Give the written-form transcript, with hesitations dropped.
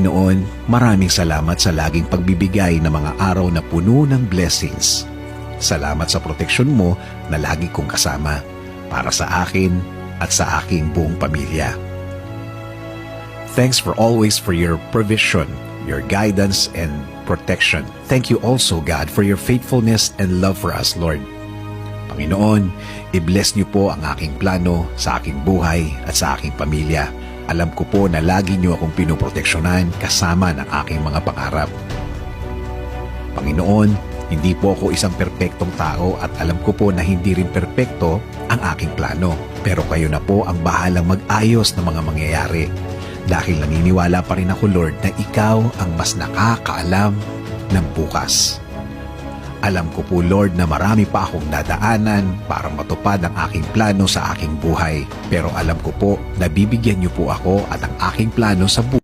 Panginoon, maraming salamat sa laging pagbibigay ng mga araw na puno ng blessings. Salamat sa proteksyon mo na lagi kong kasama para sa akin at sa aking buong pamilya. Thanks for always for your provision, your guidance, and protection. Thank you also, God, for your faithfulness and love for us, Lord. Panginoon, i-bless niyo po ang aking plano sa aking buhay at sa aking pamilya. Alam ko po na lagi niyo akong pinoproteksyonan kasama ng aking mga pangarap. Panginoon, hindi po ako isang perpektong tao at alam ko po na hindi rin perpekto ang aking plano. Pero kayo na po ang bahalang mag-ayos ng mga mangyayari. Dahil naniniwala pa rin ako, Lord, na ikaw ang mas nakakaalam ng bukas. Alam ko po, Lord, na marami pa akong dadaanan para matupad ang aking plano sa aking buhay. Pero alam ko po na bibigyan niyo po ako at ang aking plano sa buhay